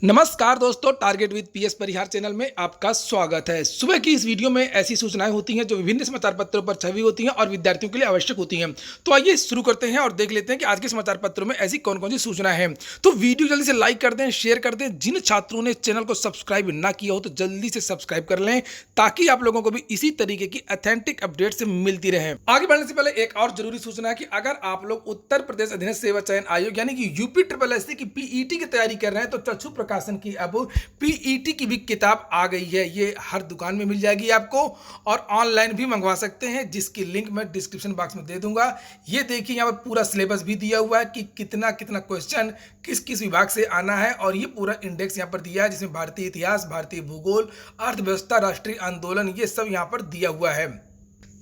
नमस्कार दोस्तों, target with PS Parihar channel में आपका स्वागत है। सुबह की इस वीडियो में ऐसी सूचनाएं होती हैं जो विभिन्न समाचार पत्रों पर छवि होती हैं और विद्यार्थियों के लिए आवश्यक होती हैं। तो आइए शुरू करते हैं और देख लेते हैं कि आज के समाचार पत्रों में ऐसी कौन कौन सी सूचनाएं हैं। तो वीडियो जल्दी से लाइक कर दें, शेयर कर दें। जिन छात्रों ने चैनल को सब्सक्राइब ना किया हो तो जल्दी से सब्सक्राइब कर लें ताकि आप लोगों को भी इसी तरीके की ऑथेंटिक अपडेट से मिलती रहे। आगे बढ़ने से पहले एक और जरूरी सूचना है कि अगर आप लोग उत्तर प्रदेश अधीनस्थ सेवा चयन आयोग यानी कि यूपी SSSC की पीईटी की तैयारी कर रहे हैं तो चक्षु प्रकाशन की अब पीईटी की भी किताब आ गई है। ये हर दुकान में मिल जाएगी आपको और ऑनलाइन भी मंगवा सकते हैं, जिसकी लिंक मैं डिस्क्रिप्शन बॉक्स में दे दूंगा। ये देखिए यहाँ पर पूरा सिलेबस भी दिया हुआ है कि कितना कितना क्वेश्चन किस किस विभाग से आना है और ये पूरा इंडेक्स यहाँ पर दिया है, जिसमें भारतीय इतिहास, भारतीय भूगोल, अर्थव्यवस्था, राष्ट्रीय आंदोलन, ये सब यहाँ पर दिया हुआ है।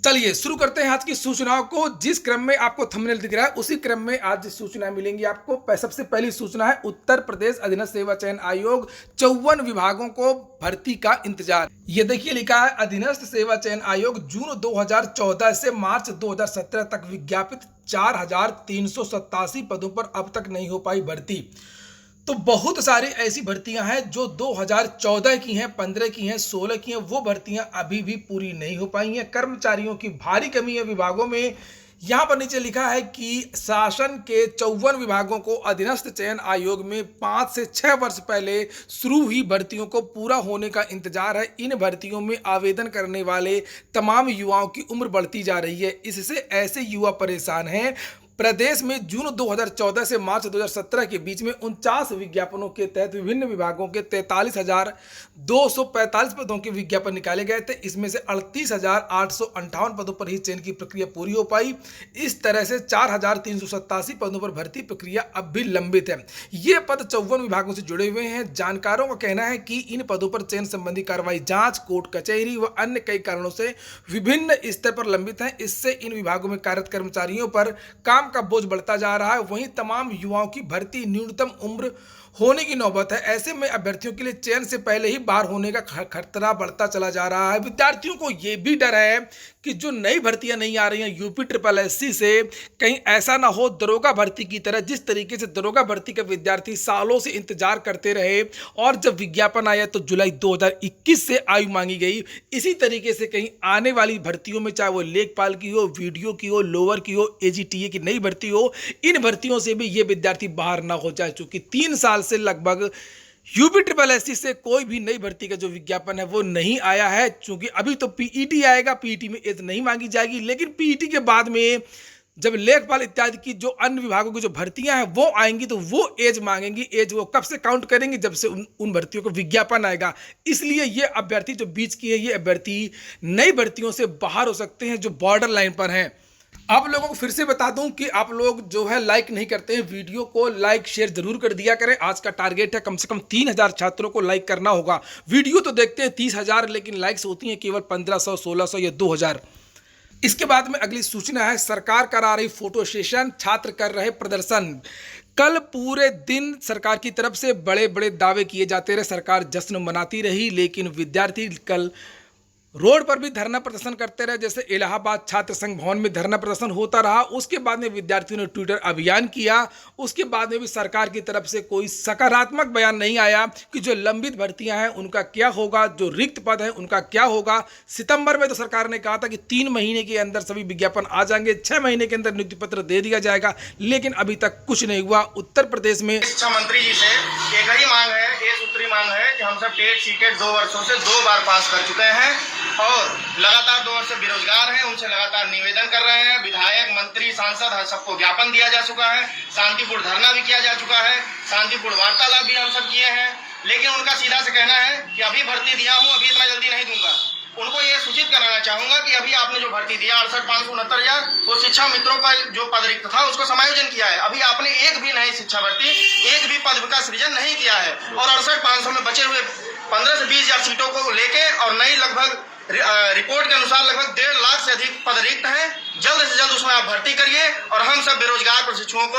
चलिए शुरू करते हैं आज की सूचनाओं को। जिस क्रम में आपको थंबनेल दिख रहा है उसी क्रम में आज सूचनाएं मिलेंगी आपको। सबसे पहली सूचना है उत्तर प्रदेश अधीनस्थ सेवा चयन आयोग 54 विभागों को भर्ती का इंतजार। ये देखिए लिखा है अधीनस्थ सेवा चयन आयोग जून 2014 से मार्च 2017 तक विज्ञापित 4387 पदों पर अब तक नहीं हो पाई भर्ती। तो बहुत सारी ऐसी भर्तियां हैं जो 2014 की हैं, 15 की हैं, 16 की हैं, वो भर्तियां अभी भी पूरी नहीं हो पाई हैं। कर्मचारियों की भारी कमी है विभागों में। यहां पर नीचे लिखा है कि शासन के 54 विभागों को अधीनस्थ चयन आयोग में 5 से 6 वर्ष पहले शुरू हुई भर्तियों को पूरा होने का इंतजार है। इन भर्तियों में आवेदन करने वाले तमाम युवाओं की उम्र बढ़ती जा रही है। इससे ऐसे युवा परेशान हैं। प्रदेश में जून 2014 से मार्च 2017 के बीच में 49 विज्ञापनों के तहत विभिन्न विभागों के 43,245 पदों के विज्ञापन निकाले गए थे। इसमें से 38,858 पदों पर ही चयन की प्रक्रिया पूरी हो पाई। इस तरह से 4,387 पदों पर भर्ती प्रक्रिया अब भी लंबित है। ये पद 54 विभागों से जुड़े हुए हैं। जानकारों का कहना है कि इन पदों पर चयन संबंधी कार्रवाई जांच, कोर्ट कचहरी व अन्य कई कारणों से विभिन्न स्तर पर लंबित है। इससे इन विभागों में कार्यरत कर्मचारियों पर काम का बोझ बढ़ता जा रहा है। वहीं तमाम युवाओं की भर्ती न्यूनतम उम्र होने की नौबत है। ऐसे में अभ्यर्थियों के लिए चयन से पहले ही बाहर होने का खतरा बढ़ता चला जा रहा है। विद्यार्थियों को यह भी डर है कि जो नई भर्तियां नहीं आ रही हैं यूपी SSSC से, कहीं ऐसा ना हो दरोगा भर्ती की तरह, जिस तरीके से दरोगा भर्ती के विद्यार्थी सालों से इंतजार करते रहे और जब विज्ञापन आया तो जुलाई 2021 से आयु मांगी गई। इसी तरीके से कहीं आने वाली भर्तियों में, चाहे वो लेखपाल की हो, वीडियो की हो, लोअर की हो, AGTA की नई भर्ती हो, इन भर्तियों से भी ये विद्यार्थी बाहर ना हो जाए। चूंकि 3 साल से लगभग यूपी SSSC से कोई भी नई भर्ती का जो विज्ञापन है वो नहीं आया है। चूंकि अभी तो पीईटी आएगा, पीईटी में एज नहीं मांगी जाएगी, लेकिन पीईटी के बाद में जब लेखपाल इत्यादि की जो अन्य विभागों की जो भर्तियां हैं वो आएंगी तो वो एज मांगेंगी। एज वो कब से काउंट करेंगे? जब से उन भर्तियों को विज्ञापन आएगा। इसलिए ये अभ्यर्थी जो बीच की है, ये अभ्यर्थी नई भर्तियों से बाहर हो सकते हैं जो बॉर्डर लाइन पर हैं। आप लोगों को फिर से बता दूं कि आप लोग जो है लाइक नहीं करते हैं, वीडियो को लाइक शेयर जरूर कर दिया करें। आज का टारगेट है कम से कम 3000 छात्रों को लाइक करना होगा। वीडियो तो देखते हैं 30,000, लेकिन लाइक्स होती हैं केवल 1500, 1600 या 2000। इसके बाद में अगली सूचना है सरकार करा रही फोटो सेशन, छात्र कर रहे प्रदर्शन। कल पूरे दिन सरकार की तरफ से बड़े बड़े दावे किए जाते रहे, सरकार जश्न मनाती रही, लेकिन विद्यार्थी कल रोड पर भी धरना प्रदर्शन करते रहे। जैसे इलाहाबाद छात्र संघ भवन में धरना प्रदर्शन होता रहा, उसके बाद में विद्यार्थियों ने ट्विटर अभियान किया। उसके बाद में भी सरकार की तरफ से कोई सकारात्मक बयान नहीं आया कि जो लंबित भर्तियां हैं उनका क्या होगा, जो रिक्त पद हैं उनका क्या होगा। सितंबर में तो सरकार ने कहा था कि 3 महीने के अंदर सभी विज्ञापन आ जाएंगे, 6 महीने के अंदर नियुक्ति पत्र दे दिया जाएगा, लेकिन अभी तक कुछ नहीं हुआ। उत्तर प्रदेश में शिक्षा मंत्री जी से एक ही मांग है, एक सूत्री मांग है कि हम सब टेट सीटेट 2 वर्षों से 2 बार पास कर चुके हैं और लगातार 2 वर्ष से बेरोजगार हैं। उनसे लगातार निवेदन कर रहे हैं। विधायक, मंत्री, सांसद सबको ज्ञापन दिया जा चुका है। शांतिपूर्ण धरना भी किया जा चुका है। शांतिपूर्ण वार्तालाप भी हम सब किए हैं, लेकिन उनका सीधा से कहना है कि अभी भर्ती दिया हूं, अभी इतना जल्दी नहीं दूंगा। उनको ये सूचित कराना चाहूंगा कि अभी आपने जो भर्ती दिया 68,569,000, वो शिक्षा मित्रों का जो पद रिक्त था उसको समायोजन किया है। अभी आपने एक भी नई शिक्षा भर्ती, एक भी पद का सृजन नहीं किया है और 68,500 में बचे हुए 15 से 20,000 सीटों को लेके और नई लगभग रिपोर्ट के अनुसार लगभग 1.5 लाख से अधिक पद रिक्त हैं। जल्द से जल्द उसमें आप भर्ती करिए और हम सब बेरोजगार प्रशिक्षुओं को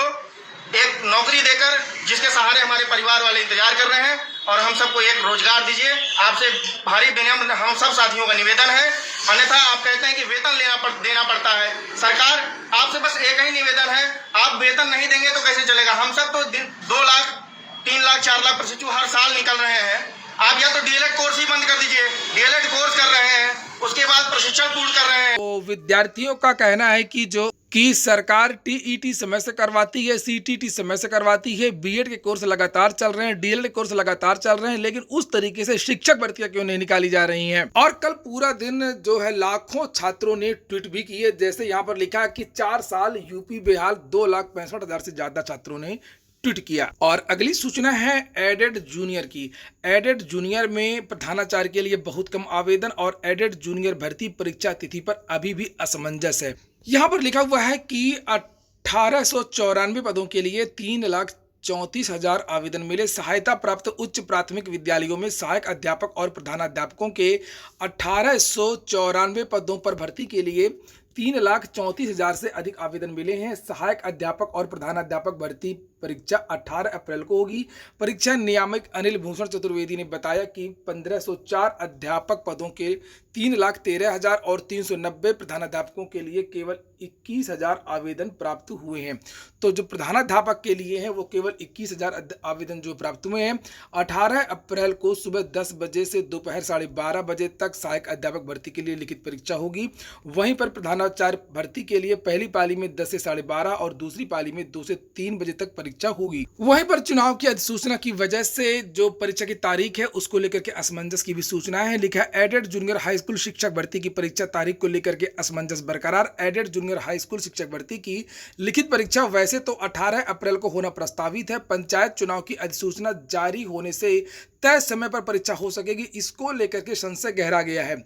एक नौकरी देकर, जिसके सहारे हमारे परिवार वाले इंतजार कर रहे हैं, और हम सबको एक रोजगार दीजिए। आपसे भारी विनम्र हम सब साथियों का निवेदन है। अन्यथा आप कहते हैं कि वेतन देना पड़ता है। सरकार आपसे बस एक ही निवेदन है, आप वेतन नहीं देंगे तो कैसे चलेगा। हम सब तो 2 लाख 3 लाख 4 लाख प्रशिक्षु हर साल निकल रहे हैं। आप या तो डीएलएड कोर्स ही बंद कर दीजिए, डीएलएड कोर्स कर रहे हैं, उसके बाद प्रशिक्षण पूर्ण कर रहे हैं। तो विद्यार्थियों का कहना है कि सरकार टीईटी समय से करवाती है, सीटीटी समय से करवाती है, बीएड के कोर्स लगातार चल रहे हैं, डीएलएड कोर्स लगातार चल रहे हैं, लेकिन उस तरीके से शिक्षक भर्तियां क्यों नहीं निकाली जा रही हैं। और कल पूरा दिन जो है लाखों छात्रों ने ट्वीट भी किए, जैसे यहाँ पर लिखा है कि 4 साल यूपी बिहार 2,65,000 से ज्यादा छात्रों ने ट्वीट किया। और अगली सूचना है एडेड जूनियर की। एडेड जूनियर में प्रधानाचार्य के लिए बहुत कम आवेदन और एडेड जूनियर भर्ती परीक्षा तिथि पर अभी भी असमंजस है। यहाँ पर लिखा हुआ है कि 1894 पदों के लिए 3,34,000 आवेदन मिले। सहायता प्राप्त उच्च प्राथमिक विद्यालयों में सहायक अध्यापक और प्रधानाध्यापकों के 1894 पदों पर भर्ती के लिए 3,34,000 से अधिक आवेदन मिले हैं। सहायक अध्यापक और प्रधानाध्यापक भर्ती परीक्षा 18 अप्रैल को होगी। परीक्षा नियामक अनिल भूषण चतुर्वेदी ने बताया कि 1,504 अध्यापक पदों के 3,13,000 और 390 प्रधानाध्यापकों के लिए केवल 21,000 आवेदन प्राप्त हुए हैं। तो जो प्रधानाध्यापक के लिए हैं वो केवल 21,000 आवेदन जो प्राप्त हुए हैं। 18 अप्रैल को सुबह 10 बजे से दोपहर 12:30 बजे तक सहायक अध्यापक भर्ती के लिए लिखित परीक्षा होगी। वहीं पर प्रधानाचार्य भर्ती के लिए पहली पाली में 10 से 12:30 और दूसरी पाली में 2 से 3 बजे तक परीक्षा होगी। वहीं पर चुनाव की अधिसूचना की वजह से जो परीक्षा की तारीख है उसको लेकर के असमंजस की भी सूचना है। लिखा है एडेड जूनियर हाई स्कूल शिक्षक भर्ती की परीक्षा तारीख को लेकर के असमंजस बरकरार। एडेड जूनियर हाई स्कूल शिक्षक भर्ती की लिखित परीक्षा वैसे तो 18 अप्रैल को होना प्रस्तावित है। पंचायत चुनाव की अधिसूचना जारी होने से तय समय पर परीक्षा हो सकेगी, इसको लेकर के संशय गहरा गया है।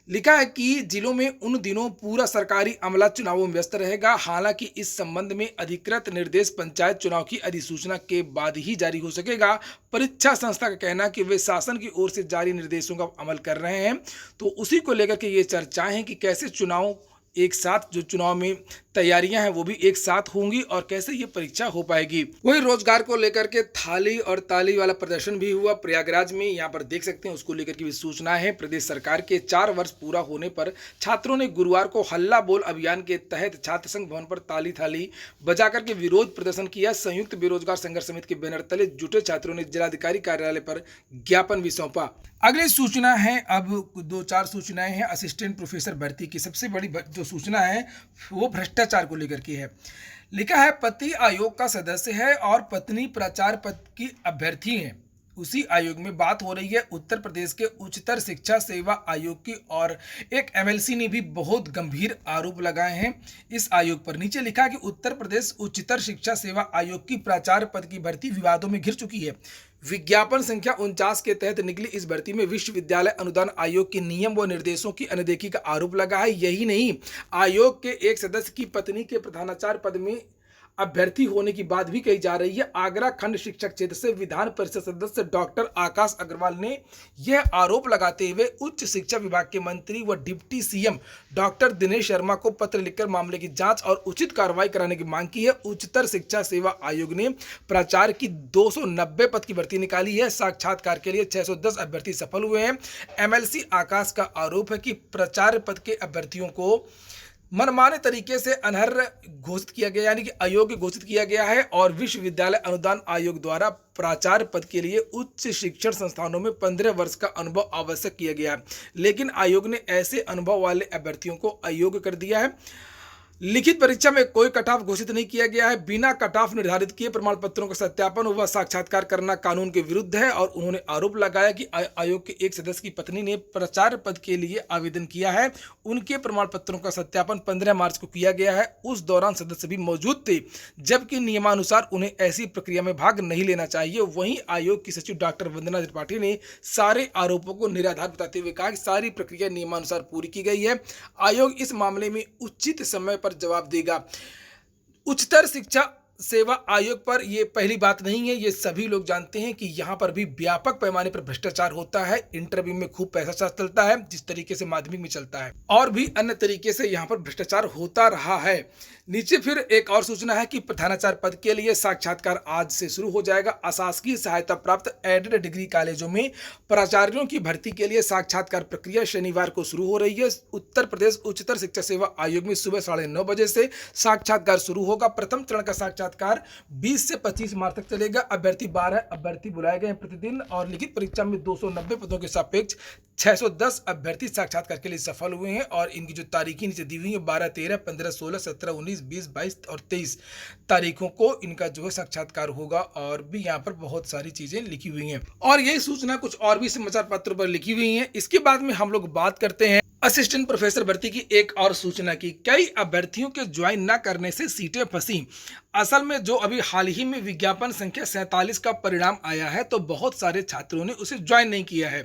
लिखा है कि जिलों में उन दिनों पूरा सरकारी अमला चुनावों में व्यस्त रहेगा। हालांकि इस संबंध में अधिकृत निर्देश पंचायत चुनाव की अधिसूचना के बाद ही जारी हो सकेगा। परीक्षा संस्था का कहना है कि वे शासन की ओर से जारी निर्देशों का अमल कर रहे हैं, तो उसी को लेकर के ये चर्चाएं हैं कि कैसे चुनाव एक साथ जो चुनाव में तैयारियां हैं वो भी एक साथ होंगी और कैसे ये परीक्षा हो पाएगी। वही रोजगार को लेकर के थाली और ताली वाला प्रदर्शन भी हुआ प्रयागराज में, यहाँ पर देख सकते हैं, उसको लेकर की भी सूचना है। प्रदेश सरकार के 4 वर्ष पूरा होने पर छात्रों ने गुरुवार को हल्ला बोल अभियान के तहत छात्र संघ भवन पर ताली थाली बजा करके विरोध प्रदर्शन किया। संयुक्त बेरोजगार संघर्ष समिति के बैनर तले जुटे छात्रों ने जिलाधिकारी कार्यालय पर ज्ञापन भी सौंपा। अगली सूचना है, अब 2-4 सूचनाएं हैं असिस्टेंट प्रोफेसर भर्ती की। सबसे बड़ी जो सूचना है वो भ्रष्टाचार को लेकर की है। लिखा है पति आयोग का सदस्य है और पत्नी प्राचार्य पद की अभ्यर्थी है। उसी आयोग में बात हो रही है उत्तर प्रदेश के उच्चतर शिक्षा सेवा आयोग की, और एक एमएलसी ने भी बहुत गंभीर आरोप लगाए हैं इस आयोग पर। नीचे लिखा है कि उत्तर प्रदेश उच्चतर शिक्षा सेवा आयोग की प्राचार्य पद की भर्ती विवादों में घिर चुकी है। विज्ञापन संख्या 49 के तहत निकली इस भर्ती में विश्वविद्यालय अनुदान आयोग के नियम व निर्देशों की अनदेखी का आरोप लगा है। यही नहीं, आयोग के एक सदस्य की पत्नी के प्रधानाचार्य पद में अभ्यर्थी होने की बात भी कही जा रही है। आगरा खंड शिक्षक क्षेत्र से विधान परिषद सदस्य डॉक्टर आकाश अग्रवाल ने यह आरोप लगाते हुए उच्च शिक्षा विभाग के मंत्री व deputy CM doctor Dinesh Sharma को पत्र लिखकर मामले की जांच और उचित कार्रवाई कराने की मांग की है। उच्चतर शिक्षा सेवा आयोग ने प्राचार्य की 290 पद की भर्ती निकाली है। साक्षात्कार के लिए 610 अभ्यर्थी सफल हुए हैं। एमएलसी आकाश का आरोप है कि प्राचार्य पद के अभ्यर्थियों को मनमाने तरीके से अनर्ह घोषित किया गया, यानी कि अयोग्य घोषित किया गया है, और विश्वविद्यालय अनुदान आयोग द्वारा प्राचार्य पद के लिए उच्च शिक्षण संस्थानों में 15 वर्ष का अनुभव आवश्यक किया गया है, लेकिन आयोग ने ऐसे अनुभव वाले अभ्यर्थियों को अयोग्य कर दिया है। लिखित परीक्षा में कोई कट ऑफ घोषित नहीं किया गया है। बिना कट ऑफ निर्धारित किए प्रमाण पत्रों का सत्यापन व साक्षात्कार करना कानून के विरुद्ध है, और उन्होंने आरोप लगाया कि आयोग के एक सदस्य की पत्नी ने प्राचार्य पद के लिए आवेदन किया है। उनके प्रमाण पत्रों का सत्यापन 15 मार्च को किया गया है। उस दौरान सदस्य भी मौजूद थे, जबकि नियमानुसार उन्हें ऐसी प्रक्रिया में भाग नहीं लेना चाहिए। वहीं आयोग की सचिव डॉक्टर वंदना त्रिपाठी ने सारे आरोपों को निराधार बताते हुए कहा कि सारी प्रक्रिया नियमानुसार पूरी की गई है। आयोग इस मामले में उचित समय पर जवाब देगा। उच्चतर शिक्षा सेवा आयोग पर यह पहली बात नहीं है, ये सभी लोग जानते हैं कि यहाँ पर भी व्यापक पैमाने पर भ्रष्टाचार होता है। इंटरव्यू में खूब पैसा चलता है, जिस तरीके से माध्यमिक में चलता है, और भी अन्य तरीके से यहाँ पर भ्रष्टाचार होता रहा है। नीचे फिर एक और सूचना है कि प्रधानाचार्य पद के लिए साक्षात्कार आज से शुरू हो जाएगा। अशासकीय सहायता प्राप्त एडेड डिग्री कॉलेजों में प्राचार्यों की भर्ती के लिए साक्षात्कार प्रक्रिया शनिवार को शुरू हो रही है। उत्तर प्रदेश उच्चतर शिक्षा सेवा आयोग में सुबह 9:30 बजे से साक्षात्कार शुरू होगा। प्रथम चरण का साक्षात्कार 20 से 25 मार्च तक चलेगा। 12 अभ्यर्थी बुलाए गए हैं प्रतिदिन और लिखित परीक्षा में 290 पदों के सापेक्ष 610 अभ्यर्थी साक्षात्कार के लिए सफल हुए हैं और इनकी जो तारीखें नीचे दी हुई है 12, 13, 15, 16, 17, 19, 20, 22 और 23 तारीखों को इनका जो है साक्षात्कार होगा। और भी यहाँ पर बहुत सारी चीजें लिखी हुई हैं और यही सूचना कुछ और भी समाचार पत्रों पर लिखी हुई है। इसके बाद में हम लोग बात करते हैं असिस्टेंट प्रोफेसर भर्ती की एक और सूचना की। कई अभ्यर्थियों के ज्वाइन न करने से सीटें फंसी। असल में जो अभी हाल ही में विज्ञापन संख्या 47 का परिणाम आया है तो बहुत सारे छात्रों ने उसे ज्वाइन नहीं किया है।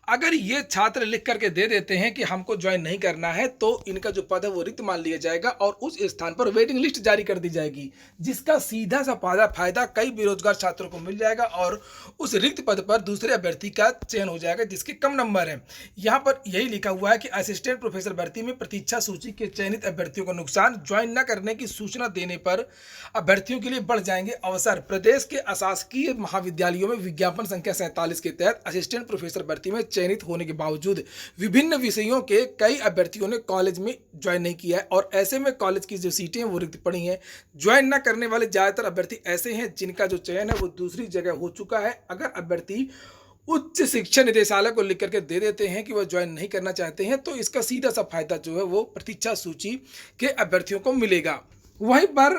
अगर ये छात्र लिख करके दे देते हैं कि हमको ज्वाइन नहीं करना है तो इनका जो पद है वो रिक्त मान लिया जाएगा और उस स्थान पर वेटिंग लिस्ट जारी कर दी जाएगी, जिसका सीधा सा फायदा कई बेरोजगार छात्रों को मिल जाएगा और उस रिक्त पद पर दूसरे अभ्यर्थी का चयन हो जाएगा जिसके कम नंबर है। यहाँ पर यही लिखा हुआ है कि असिस्टेंट प्रोफेसर भर्ती में प्रतीक्षा सूची के चयनित अभ्यर्थियों को नुकसान, ज्वाइन न करने की सूचना देने पर अभ्यर्थियों के लिए बढ़ जाएंगे अवसर। प्रदेश के अशासकीय महाविद्यालयों में विज्ञापन संख्या 47 के तहत असिस्टेंट प्रोफेसर भर्ती में चयनित होने के बावजूद विभिन्न विषयों के कई अभ्यर्थियों ने कॉलेज में ज्वाइन नहीं किया है और ऐसे में कॉलेज की जो सीटें हैं वो रिक्त पड़ी हैं। ज्वाइन न करने वाले ज्यादातर अभ्यर्थी ऐसे हैं जिनका जो चयन है वो दूसरी जगह हो चुका है। अगर अभ्यर्थी उच्च शिक्षा निदेशालय को लिख करके दे देते हैं कि वह ज्वाइन नहीं करना चाहते हैं तो इसका सीधा सा फायदा जो है वो प्रतीक्षा सूची के अभ्यर्थियों को मिलेगा। वहीं पर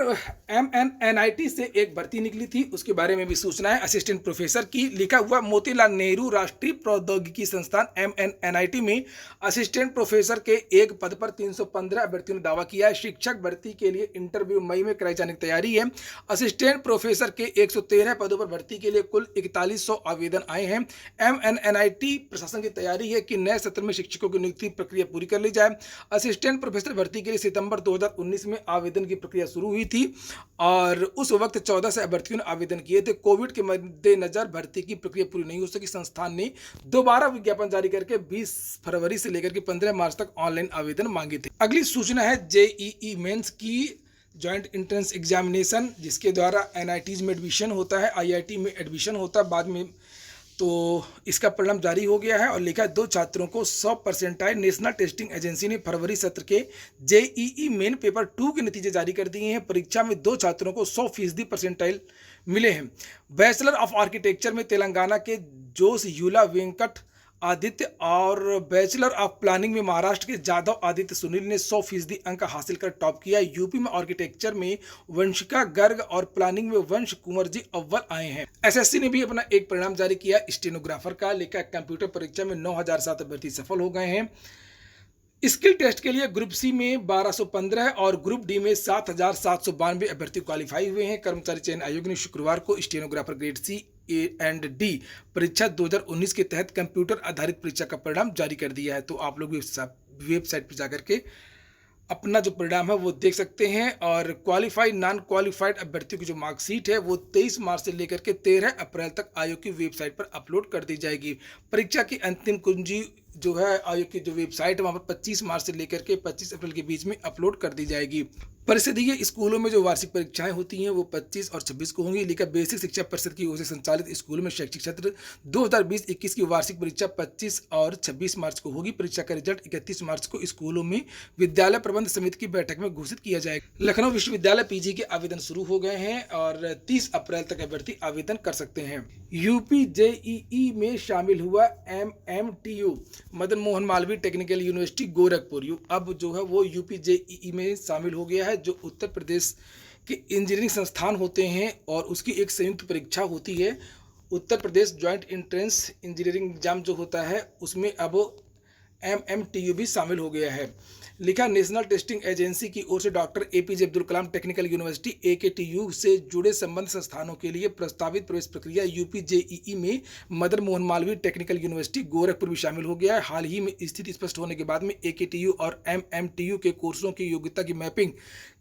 MNNIT से एक भर्ती निकली थी, उसके बारे में भी सूचना है। असिस्टेंट प्रोफेसर की लिखा हुआ मोतीलाल नेहरू राष्ट्रीय प्रौद्योगिकी संस्थान MNNIT में असिस्टेंट प्रोफेसर के एक पद पर 315 अभ्यर्थियों ने दावा किया है। शिक्षक भर्ती के लिए इंटरव्यू मई में कराई जाने की तैयारी है। असिस्टेंट प्रोफेसर के 113 पदों पर भर्ती के लिए कुल 4100 आवेदन आए हैं। MNNIT प्रशासन की तैयारी है कि नए सत्र में शिक्षकों की नियुक्ति प्रक्रिया पूरी कर ली जाए। असिस्टेंट प्रोफेसर भर्ती के लिए सितंबर 2019 में आवेदन की प्रक्रिया शुरू हुई थी और उस वक्त 14 से अभ्यर्थियों ने आवेदन किए थे। कोविड के मद्देनजर भर्ती की प्रक्रिया पूरी नहीं हो सकी। संस्थान ने दोबारा विज्ञापन जारी करके 20 फरवरी से लेकर के 15 मार्च तक ऑनलाइन आवेदन मांगे थे। अगली सूचना है JEE मेंस की जॉइंट एंट्रेंस एग्जामिनेशन, जिसके द्वारा NITs में एडमिशन होता है, IIT में एडमिशन होता है बाद में, तो इसका परिणाम जारी हो गया है और लिखा है 2 छात्रों को 100% नेशनल टेस्टिंग एजेंसी ने फरवरी सत्र के JEE मेन पेपर 2 के नतीजे जारी कर दिए हैं। परीक्षा में 2 छात्रों को 100% परसेंटाइल मिले हैं। बैचलर ऑफ आर्किटेक्चर में तेलंगाना के जोश यूला वेंकट आदित्य और बैचलर ऑफ प्लानिंग में महाराष्ट्र के जादव आदित्य सुनील ने 100% अंक हासिल कर टॉप किया। यूपी में आर्किटेक्चर में वंशिका गर्ग और प्लानिंग में वंश कुंवर जी अव्वल आए हैं। SSC ने भी अपना एक परिणाम जारी किया स्टेनोग्राफर का। लेकर कंप्यूटर परीक्षा में 9007 अभ्यर्थी सफल हो गए हैं। स्किल टेस्ट के लिए ग्रुप सी में 1215 और ग्रुप डी में 7792 अभ्यर्थी क्वालिफाई हुए हैं। कर्मचारी चयन आयोग ने शुक्रवार को stenographer grade C and D परीक्षा 2019 के तहत कंप्यूटर आधारित परीक्षा का परिणाम जारी कर दिया है। तो आप लोग वेबसाइट पर जाकर के अपना जो परिणाम है वो देख सकते हैं और क्वालिफाइड नॉन क्वालिफाइड अभ्यर्थियों की जो मार्कशीट है वो 23 मार्च से लेकर के 13 अप्रैल तक आयोग की वेबसाइट पर अपलोड कर दी जाएगी। परीक्षा की अंतिम कुंजी जो है आयोग की जो वेबसाइट है वहाँ पर 25 मार्च से लेकर के 25 अप्रैल के बीच में अपलोड कर दी जाएगी। परिषदीय स्कूलों में जो वार्षिक परीक्षाएं होती हैं वो 25 और 26 को होंगी। लेकर बेसिक शिक्षा परिषद की ओर से संचालित स्कूलों में शैक्षिक सत्र 2020-21 की वार्षिक परीक्षा 25 और 26 मार्च को होगी। परीक्षा का रिजल्ट 31 मार्च को स्कूलों में विद्यालय प्रबंध समिति की बैठक में घोषित किया जाएगा। लखनऊ विश्वविद्यालय PG के आवेदन शुरू हो गए हैं और 30 अप्रैल तक अभ्यर्थी आवेदन कर सकते हैं। यूपी JEE में शामिल हुआ MMTU Madan Mohan Malviya technical university Gorakhpur अब जो है वो यूपी JEE में शामिल हो गया है, जो उत्तर प्रदेश के इंजीनियरिंग संस्थान होते हैं और उसकी एक संयुक्त परीक्षा होती है। Uttar Pradesh joint entrance engineering exam जो होता है उसमें अब MMTU भी शामिल हो गया है। लिखा नेशनल टेस्टिंग एजेंसी की ओर से doctor APJ Abdul Kalam technical university AKTU से जुड़े संबंध संस्थानों के लिए प्रस्तावित प्रवेश प्रक्रिया यूपी JEE में मदन मोहन मालवीय टेक्निकल यूनिवर्सिटी गोरखपुर भी शामिल हो गया है। हाल ही में स्थिति स्पष्ट होने के बाद में AKTU और MMTU के कोर्सों की योग्यता की मैपिंग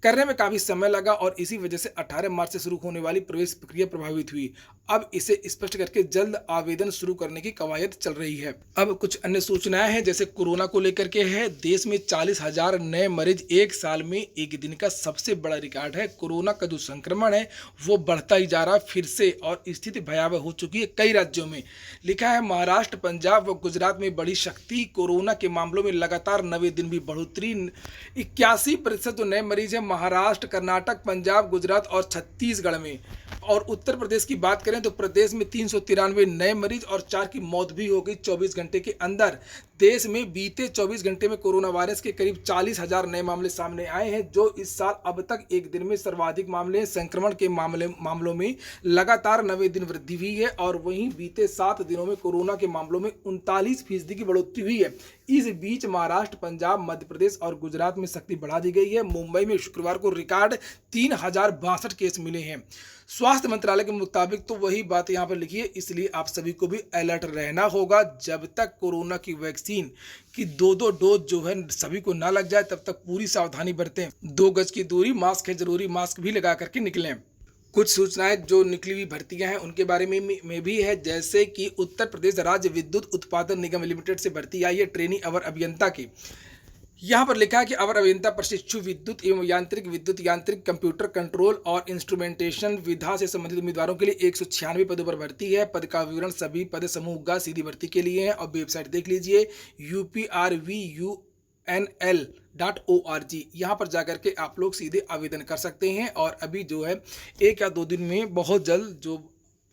करने में काफ़ी समय लगा और इसी वजह से 18 मार्च से शुरू होने वाली प्रवेश प्रक्रिया प्रभावित हुई। अब इसे स्पष्ट करके जल्द आवेदन शुरू करने की कवायद चल रही है। अब कुछ अन्य सूचनाएं हैं जैसे कोरोना को लेकर के है। देश में 40,000 38,000 नए मरीज एक साल में, एक दिन का सबसे बड़ा रिकॉर्ड है। कोरोना का जो संक्रमण है वो बढ़ता ही जा रहा है फिर से, और स्थिति भयावह हो चुकी है कई राज्यों में। लिखा है महाराष्ट्र, पंजाब व गुजरात में बड़ी शक्ति, कोरोना के मामलों में लगातार 90 दिन भी बढ़ोतरी। 81% जो नए मरीज हैं महाराष्ट्र, कर्नाटक, पंजाब, गुजरात और छत्तीसगढ़ में। और उत्तर प्रदेश की बात करें तो प्रदेश में 393 नए मरीज और 4 की मौत भी हो गई 24 घंटे के अंदर। देश में बीते 24 घंटे में कोरोना वायरस के करीब 40,000 नए मामले सामने आए हैं, जो इस साल अब तक एक दिन में सर्वाधिक मामले हैं। संक्रमण के मामलों में लगातार 90 दिन वृद्धि हुई है, और वहीं बीते 7 दिनों में कोरोना के मामलों में 39% की बढ़ोतरी हुई है। इस बीच महाराष्ट्र, पंजाब, मध्य प्रदेश और गुजरात में सख्ती बढ़ा दी गई है। मुंबई में शुक्रवार को रिकॉर्ड 3062 केस मिले हैं। स्वास्थ्य मंत्रालय के मुताबिक तो वही बात यहाँ पर लिखी है, इसलिए आप सभी को भी अलर्ट रहना होगा। जब तक कोरोना की वैक्सीन की 2 डोज जो है सभी को ना लग जाए, तब तक पूरी सावधानी बरतें। 2 गज की दूरी, मास्क है जरूरी, मास्क भी लगा करके निकलें। कुछ सूचनाएं जो निकली हुई भर्तियां हैं उनके बारे में भी है, जैसे कि उत्तर प्रदेश राज्य विद्युत उत्पादन निगम लिमिटेड से भर्ती आई है ट्रेनी अवर अभियंता की। यहाँ पर लिखा है कि अवर अभियंता प्रशिक्षु विद्युत एवं यांत्रिक कंप्यूटर कंट्रोल और इंस्ट्रूमेंटेशन विधा से संबंधित उम्मीदवारों के लिए 196 पदों पर भर्ती है। पद का विवरण सभी पद समूह ग सीधी भर्ती के लिए है, और वेबसाइट देख लीजिए uprvunl.org। यहाँ पर जाकर के आप लोग सीधे आवेदन कर सकते हैं। और अभी जो है 1 या 2 दिन में बहुत जल्द जो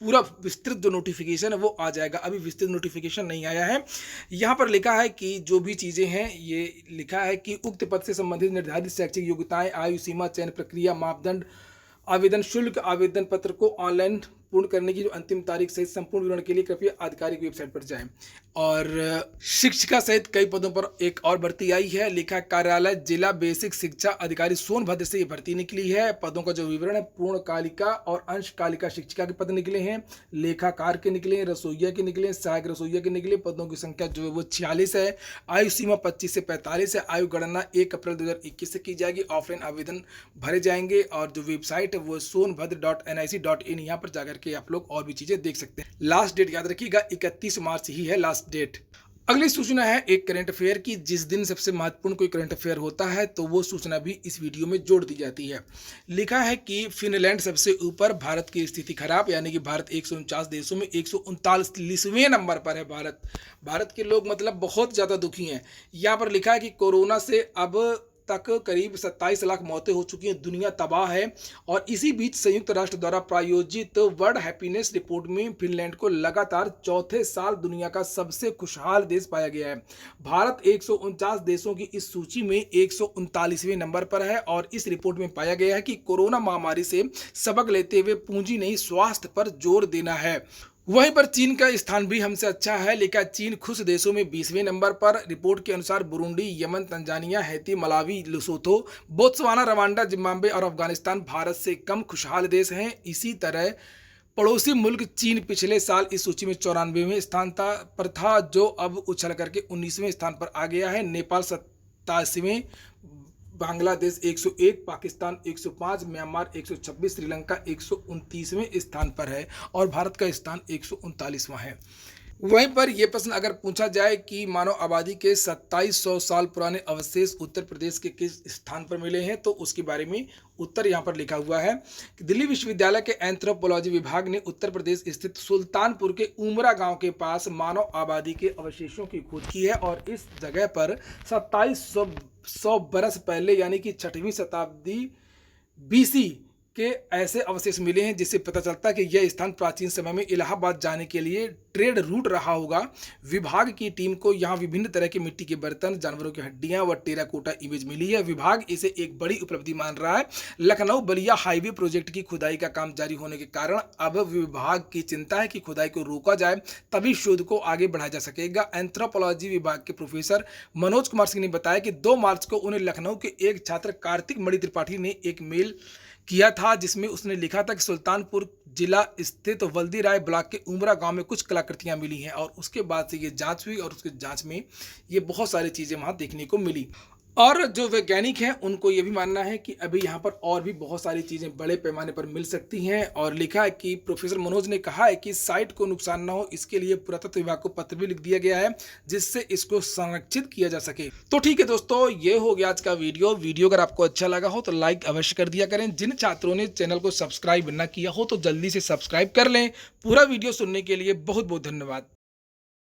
पूरा विस्तृत जो नोटिफिकेशन है वो आ जाएगा। अभी विस्तृत नोटिफिकेशन नहीं आया है। यहाँ पर लिखा है कि जो भी चीज़ें हैं, ये लिखा है कि उक्त पद से संबंधित निर्धारित शैक्षिक योग्यताएं, आयु सीमा, चयन प्रक्रिया, मापदंड, आवेदन शुल्क, आवेदन पत्र को ऑनलाइन पूर्ण करने की जो अंतिम तारीख सहित संपूर्ण विवरण के लिए कृपया आधिकारिक वेबसाइट पर जाएं। और शिक्षिका सहित कई पदों पर एक और भर्ती आई है। लिखा कार्यालय जिला बेसिक शिक्षा अधिकारी सोनभद्र से ये भर्ती निकली है। पदों का जो विवरण है, पूर्णकालिका और अंशकालिका शिक्षिका के पद निकले हैं, लेखाकार के निकले हैं, रसोइया के निकले हैं, सहायक रसोइया के निकले। पदों की संख्या जो है वो 46 है। आयु सीमा 25 से 45 है। आयु गणना 1 अप्रैल 2021 से की जाएगी। ऑफलाइन आवेदन भरे जाएंगे, और जो वेबसाइट है वो sonbhadra.nic.in, यहाँ पर जाकर के आप लोग और भी चीजें देख सकते हैं। लास्ट डेट याद रखिएगा 31 मार्च ही है लास्ट डेट। अगली सूचना है एक करंट अफेयर की। जिस दिन सबसे महत्वपूर्ण कोई करंट अफेयर होता है तो वो सूचना भी इस वीडियो में जोड़ दी जाती है। लिखा है कि फिनलैंड सबसे ऊपर, भारत की स्थिति खराब, यानी कि भारत 149 देशों में 139वें नंबर पर है। भारत के लोग मतलब बहुत ज़्यादा दुखी हैं। यहाँ पर लिखा है कि कोरोना से अब तक करीब 27 लाख मौतें हो चुकी हैं, दुनिया तबाह है। और इसी बीच संयुक्त राष्ट्र द्वारा प्रायोजित वर्ल्ड हैप्पीनेस रिपोर्ट में फिनलैंड को लगातार चौथे साल दुनिया का सबसे खुशहाल देश पाया गया है। भारत 149 देशों की इस सूची में 139वें नंबर पर है। और इस रिपोर्ट में पाया गया है कि कोरोना महामारी से सबक लेते हुए पूंजी नहीं, स्वास्थ्य पर जोर देना है। वहीं पर चीन का स्थान भी हमसे अच्छा है। लिखा चीन खुश देशों में 20वें नंबर पर। रिपोर्ट के अनुसार Burundi, Yemen, Tanzania, Haiti, Malawi, Lesotho, Botswana, Rwanda, Zimbabwe और अफगानिस्तान भारत से कम खुशहाल देश हैं। इसी तरह पड़ोसी मुल्क चीन पिछले साल इस सूची में 94वें स्थान पर था, जो अब उछल करके 19वें स्थान पर आ गया है। नेपाल 87वें, बांग्लादेश 101, पाकिस्तान 105, म्यांमार 126, श्रीलंका 129वें स्थान पर है, और भारत का स्थान 139वां है। वहीं पर यह प्रश्न अगर पूछा जाए कि मानव आबादी के 2700 साल पुराने अवशेष उत्तर प्रदेश के किस स्थान पर मिले हैं, तो उसके बारे में उत्तर यहाँ पर लिखा हुआ है कि दिल्ली विश्वविद्यालय के एंथ्रोपोलॉजी विभाग ने उत्तर प्रदेश स्थित सुल्तानपुर के उमरा गांव के पास मानव आबादी के अवशेषों की खोज की है। और इस जगह पर 2700 बरस पहले, यानी कि 6वीं शताब्दी BC के ऐसे अवशेष मिले हैं, जिससे पता चलता है कि यह स्थान प्राचीन समय में इलाहाबाद जाने के लिए ट्रेड रूट रहा होगा। विभाग की टीम को यहाँ विभिन्न तरह के मिट्टी के बर्तन, जानवरों की हड्डियां व टेराकोटा इमेज मिली है। विभाग इसे एक बड़ी उपलब्धि मान रहा है। लखनऊ बलिया हाईवे प्रोजेक्ट की खुदाई का काम जारी होने के कारण अब विभाग की चिंता है कि खुदाई को रोका जाए, तभी शोध को आगे बढ़ाया जा सकेगा। एंथ्रोपोलॉजी विभाग के प्रोफेसर मनोज कुमार सिंह ने बताया कि 2 मार्च को उन्हें लखनऊ के एक छात्र कार्तिक मणि त्रिपाठी ने एक मेल किया था, जिसमें उसने लिखा था कि सुल्तानपुर जिला स्थित वल्दी राय ब्लॉक के उमरा गांव में कुछ कलाकृतियां मिली हैं। और उसके बाद से ये जांच हुई, और उसके जांच में ये बहुत सारी चीज़ें वहां देखने को मिली। और जो वैज्ञानिक हैं उनको ये भी मानना है कि अभी यहाँ पर और भी बहुत सारी चीज़ें बड़े पैमाने पर मिल सकती हैं। और लिखा है कि प्रोफेसर मनोज ने कहा है कि साइट को नुकसान ना हो इसके लिए पुरातत्व विभाग को पत्र भी लिख दिया गया है जिससे इसको संरक्षित किया जा सके। तो ठीक है दोस्तों, ये हो गया आज का वीडियो अगर आपको अच्छा लगा हो तो लाइक अवश्य कर दिया करें। जिन छात्रों ने चैनल को सब्सक्राइब न किया हो तो जल्दी से सब्सक्राइब कर लें। पूरा वीडियो सुनने के लिए बहुत बहुत धन्यवाद।